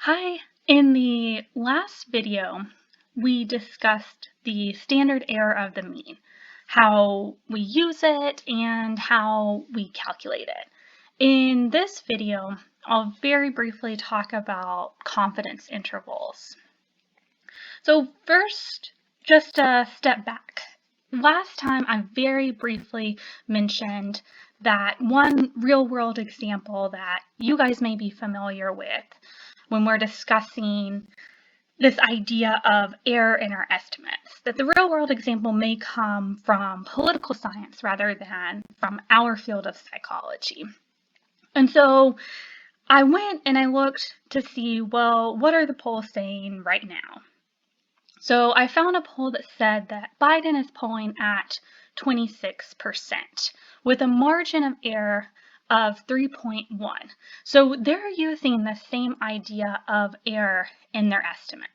Hi, in the last video, we discussed the standard error of the mean, how we use it and how we calculate it. In this video, I'll very briefly talk about confidence intervals. So first, just a step back. Last time I very briefly mentioned that one real-world example that you guys may be familiar with when we're discussing this idea of error in our estimates, that the real-world example may come from political science rather than from our field of psychology. And so I went and I looked to see, well, what are the polls saying right now? So I found a poll that said that Biden is polling at 26% with a margin of error of 3.1. So they're using the same idea of error in their estimates,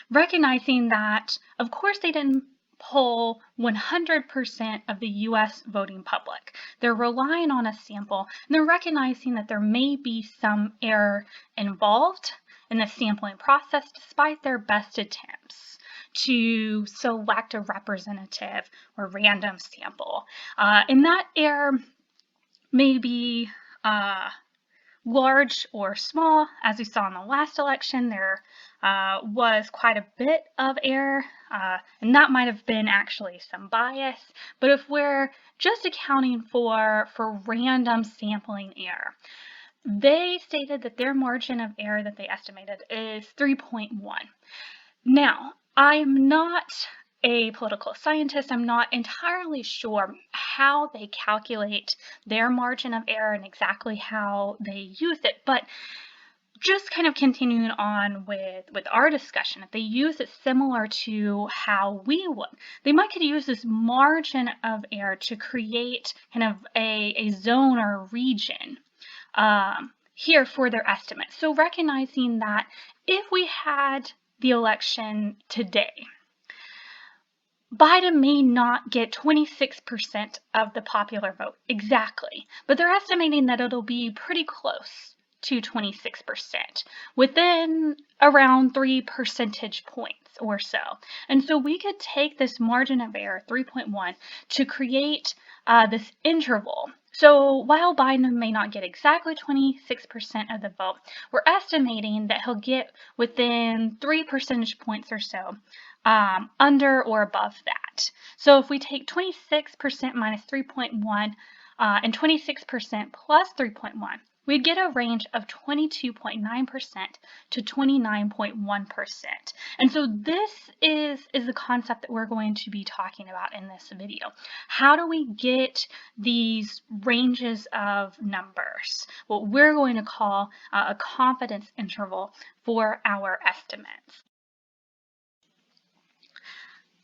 recognizing that, of course, they didn't poll 100% of the US voting public. They're relying on a sample, and they're recognizing that there may be some error involved in the sampling process despite their best attempts to select a representative or random sample. And that error may be large or small. As we saw in the last election, there was quite a bit of error, and that might have been actually some bias. But if we're just accounting for random sampling error, they stated that their margin of error that they estimated is 3.1. Now, I'm not a political scientist. I'm not entirely sure how they calculate their margin of error and exactly how they use it, but just kind of continuing on with our discussion, if they use it similar to how we would, they might could use this margin of error to create kind of a zone or a region here for their estimate. So recognizing that if we had the election today, Biden may not get 26% of the popular vote exactly, but they're estimating that it'll be pretty close to 26%, within around 3 percentage points or so. And so we could take this margin of error, 3.1, to create this interval. So while Biden may not get exactly 26% of the vote, we're estimating that he'll get within 3 percentage points or so under or above that. So if we take 26% minus 3.1 and 26% plus 3.1, we'd get a range of 22.9% to 29.1%. And so this is the concept that we're going to be talking about in this video. How do we get these ranges of numbers? What we're going to call a confidence interval for our estimates.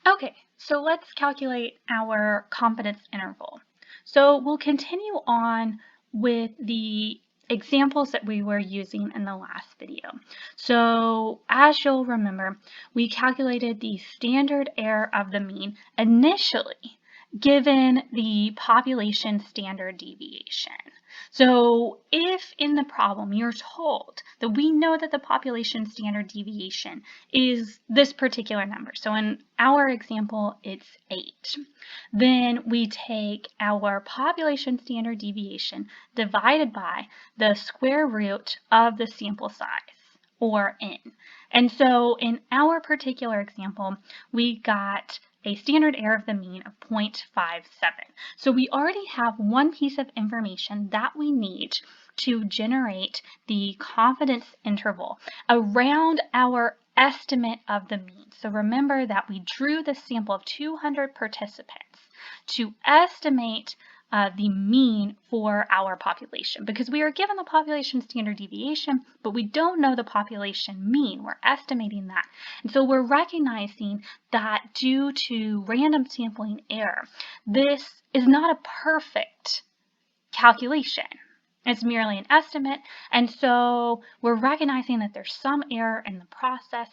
Okay, so let's calculate our confidence interval. So we'll continue on with the examples that we were using in the last video. So as you'll remember, we calculated the standard error of the mean initially given the population standard deviation. So if in the problem you're told that we know that the population standard deviation is this particular number, so in our example it's 8, then we take our population standard deviation divided by the square root of the sample size, or n. And so in our particular example, we got a standard error of the mean of 0.57. So we already have one piece of information that we need to generate the confidence interval around our estimate of the mean. So remember that we drew the sample of 200 participants to estimate the mean for our population, because we are given the population standard deviation, but we don't know the population mean. We're estimating that. And so we're recognizing that due to random sampling error, this is not a perfect calculation. It's merely an estimate, and so we're recognizing that there's some error in the process,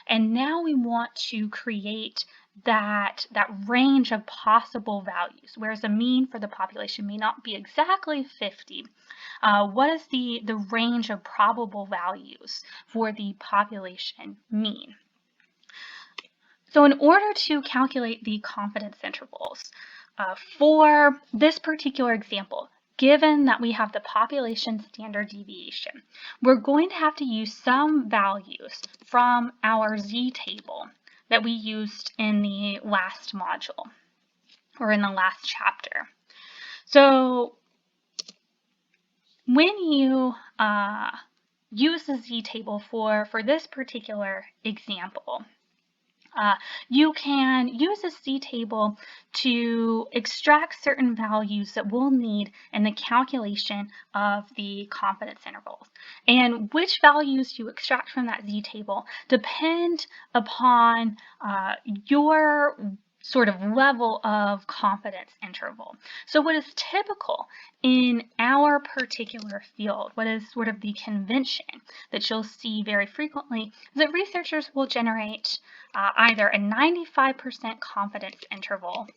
and now we want to create that range of possible values, whereas a mean for the population may not be exactly 50. What is the range of probable values for the population mean? So in order to calculate the confidence intervals for this particular example, given that we have the population standard deviation, we're going to have to use some values from our z-table that we used in the last module or in the last chapter. So when you use the z-table for this particular example, you can use a z-table to extract certain values that we'll need in the calculation of the confidence intervals. And which values you extract from that z-table depend upon your sort of level of confidence interval. So what is typical in our particular field, what is sort of the convention that you'll see very frequently, is that researchers will generate either a 95% confidence interval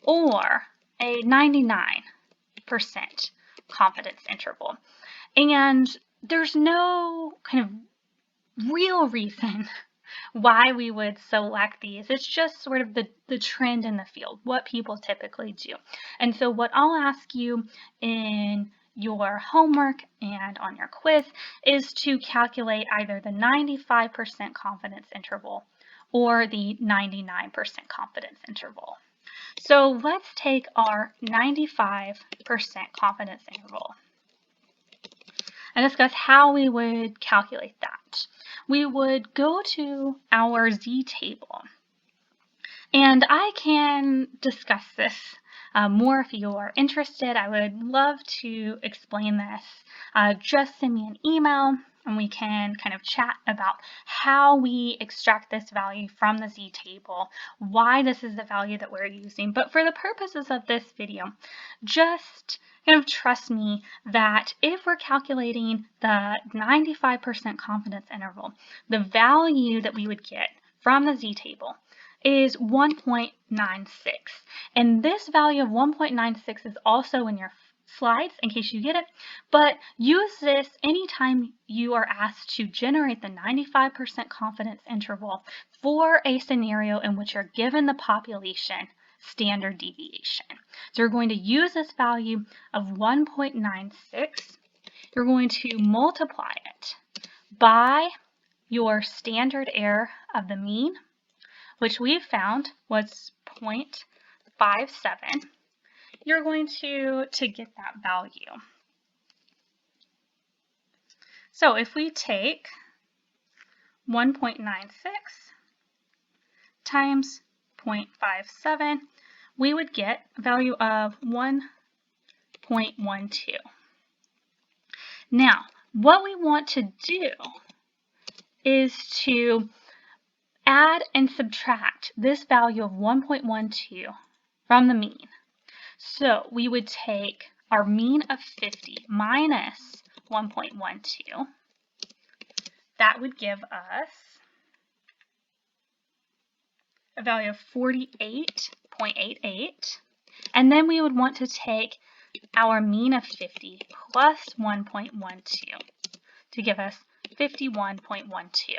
or a 99% confidence interval. And there's no kind of real reason why we would select these. It's just sort of the trend in the field, what people typically do. And so what I'll ask you in your homework and on your quiz is to calculate either the 95% confidence interval or the 99% confidence interval. So let's take our 95% confidence interval and discuss how we would calculate that. We would go to our z-table, and I can discuss this more if you are interested. I would love to explain this. Just send me an email and we can kind of chat about how we extract this value from the z-table, why this is the value that we're using. But for the purposes of this video, just kind of trust me that if we're calculating the 95% confidence interval, the value that we would get from the z-table is 1.96. And this value of 1.96 is also in your slides in case you get it, but use this anytime you are asked to generate the 95% confidence interval for a scenario in which you're given the population standard deviation. So you're going to use this value of 1.96. You're going to multiply it by your standard error of the mean, which we found was 0.57. You're going to get that value. So if we take 1.96 times 0.57, we would get a value of 1.12. Now, what we want to do is to add and subtract this value of 1.12 from the mean. So we would take our mean of 50 minus 1.12. That would give us a value of 48.88. And then we would want to take our mean of 50 plus 1.12 to give us 51.12.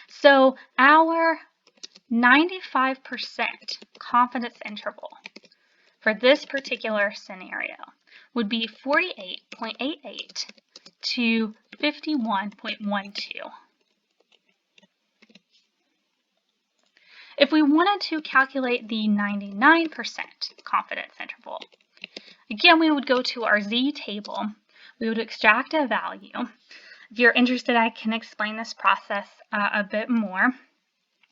So our 95% confidence interval for this particular scenario would be 48.88 to 51.12. If we wanted to calculate the 99% confidence interval, again, we would go to our z-table. We would extract a value. If you're interested, I can explain this process a bit more.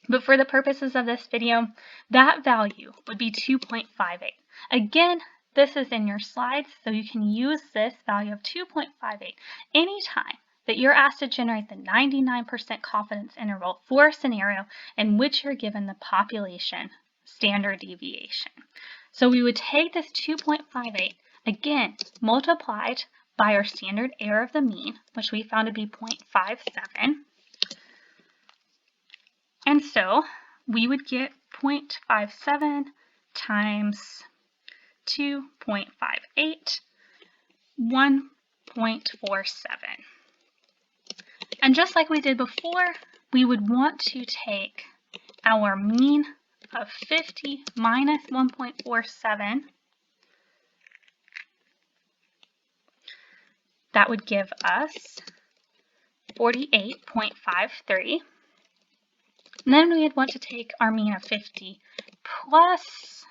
But for the purposes of this video, that value would be 2.58. Again, this is in your slides, so you can use this value of 2.58 anytime that you're asked to generate the 99% confidence interval for a scenario in which you're given the population standard deviation. So we would take this 2.58, again, multiplied by our standard error of the mean, which we found to be 0.57. And so we would get 0.57 times 2.58, 1.47. And just like we did before, we would want to take our mean of 50 minus 1.47. That would give us 48.53. And then we would want to take our mean of 50 plus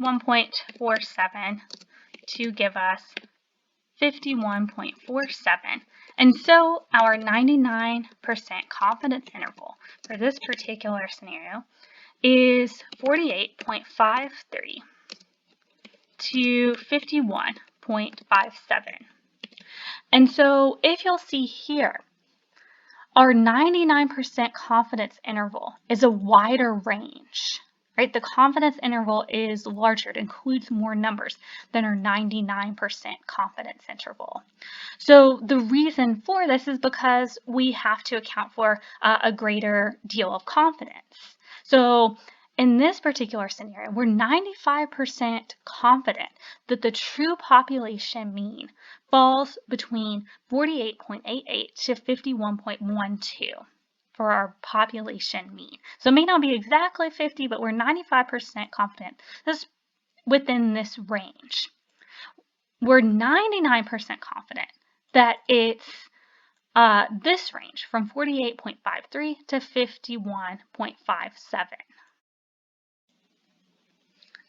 1.47 to give us 51.47. And so our 99% confidence interval for this particular scenario is 48.53 to 51.57. And so if you'll see here, our 99% confidence interval is a wider range, right? The confidence interval is larger. It includes more numbers than our 99% confidence interval. So the reason for this is because we have to account for a greater deal of confidence. So in this particular scenario, we're 95% confident that the true population mean falls between 48.88 to 51.12 for our population mean. So it may not be exactly 50, but we're 95% confident this within this range. We're 99% confident that it's this range from 48.53 to 51.57.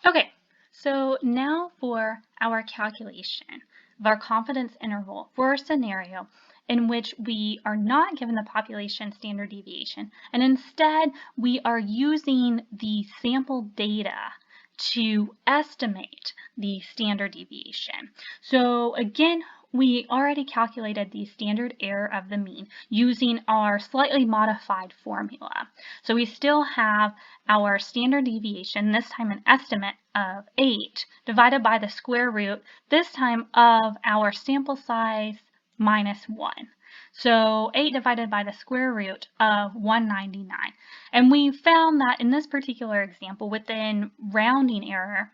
Okay, so now for our calculation of our confidence interval for a scenario in which we are not given the population standard deviation, and instead we are using the sample data to estimate the standard deviation. So again, we already calculated the standard error of the mean using our slightly modified formula. So we still have our standard deviation, this time an estimate of 8, divided by the square root, this time of our sample size minus 1. So 8 divided by the square root of 199. And we found that in this particular example, within rounding error,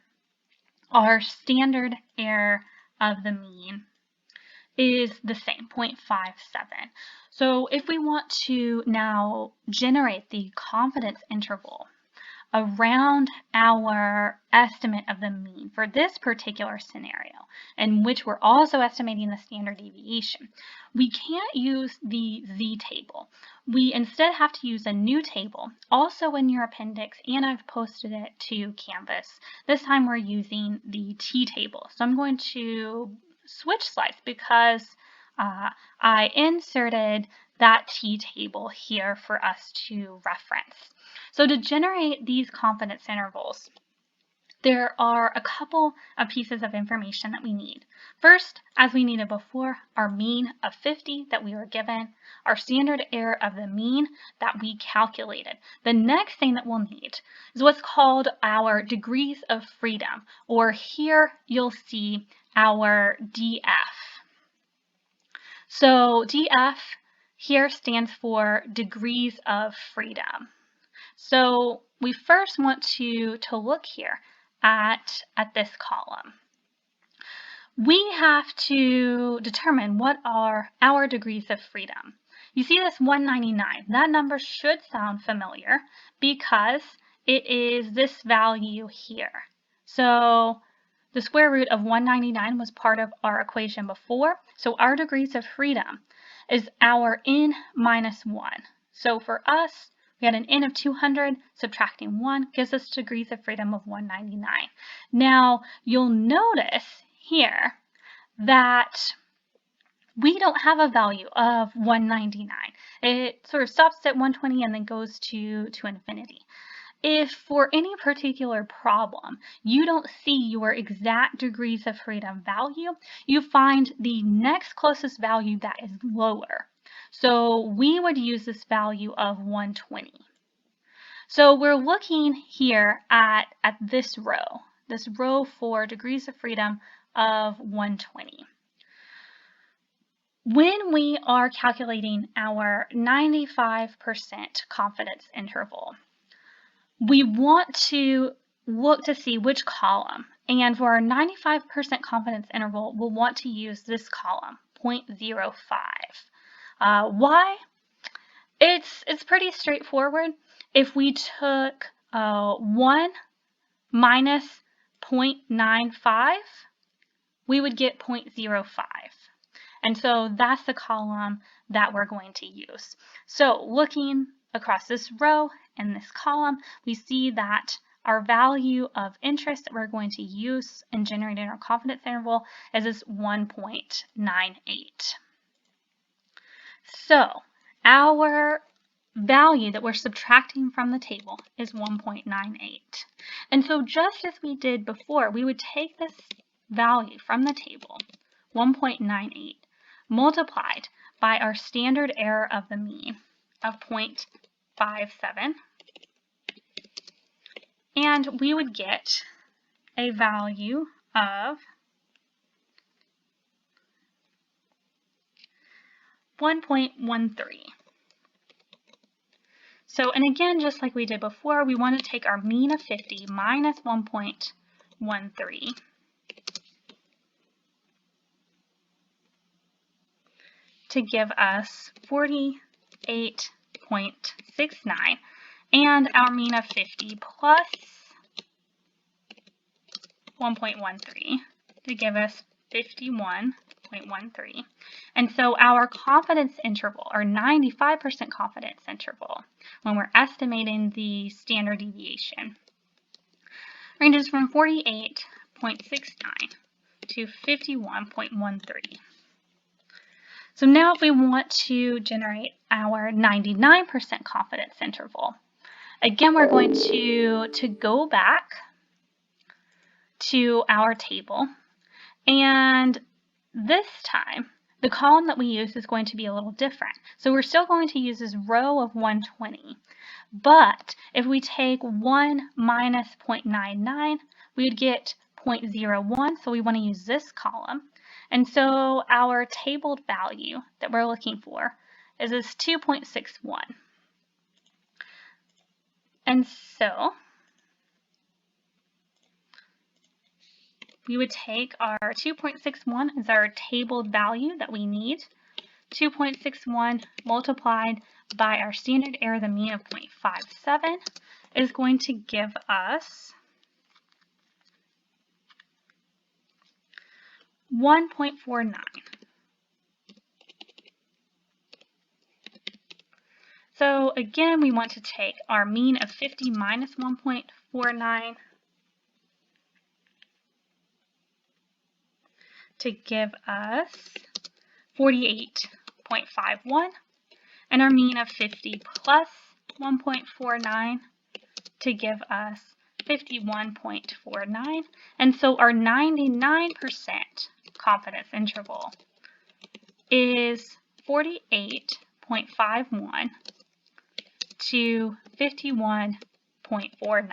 our standard error of the mean is the same, 0.57. So if we want to now generate the confidence interval around our estimate of the mean for this particular scenario, in which we're also estimating the standard deviation, we can't use the z-table. We instead have to use a new table, also in your appendix, and I've posted it to Canvas. This time we're using the t-table. So I'm going to switch slides because I inserted that t-table here for us to reference. So to generate these confidence intervals, there are a couple of pieces of information that we need. First, as we needed before, our mean of 50 that we were given, our standard error of the mean that we calculated. The next thing that we'll need is what's called our degrees of freedom, or here you'll see our DF. So DF here stands for degrees of freedom. So we first want to look here at this column. We have to determine what are our degrees of freedom. You see this 199. That number should sound familiar because it is this value here. So the square root of 199 was part of our equation before. So our degrees of freedom is our n minus 1. So for us, we had an n of 200, subtracting 1 gives us degrees of freedom of 199. Now, you'll notice here that we don't have a value of 199. It sort of stops at 120 and then goes to infinity. If for any particular problem you don't see your exact degrees of freedom value, you find the next closest value that is lower. So we would use this value of 120. So we're looking here at this row for degrees of freedom of 120. When we are calculating our 95% confidence interval, we want to look to see which column. And for our 95% confidence interval, we'll want to use this column, 0.05. Why? It's pretty straightforward. If we took 1 minus 0.95, we would get 0.05. And so that's the column that we're going to use. So looking across this row and this column, we see that our value of interest that we're going to use in generating our confidence interval is this 1.98. So our value that we're subtracting from the table is 1.98. And so just as we did before, we would take this value from the table, 1.98, multiplied by our standard error of the mean of 0.57, and we would get a value of 1.13. So, and again, just like we did before, we want to take our mean of 50 minus 1.13 to give us 48.69, and our mean of 50 plus 1.13 to give us 51.13. And so our confidence interval, or 95% confidence interval, when we're estimating the standard deviation, ranges from 48.69 to 51.13. So now if we want to generate our 99% confidence interval, again, we're going to go back to our table, and this time the column that we use is going to be a little different. So we're still going to use this row of 120, but if we take 1 minus 0.99, we would get 0.01, so we want to use this column. And so our tabled value that we're looking for is this 2.61. And so we would take our 2.61 as our tabled value that we need. 2.61 multiplied by our standard error of the mean of 0.57 is going to give us 1.49. So again, we want to take our mean of 50 minus 1.49 to give us 48.51, and our mean of 50 plus 1.49 to give us 51.49. And so our 99% confidence interval is 48.51 to 51.49.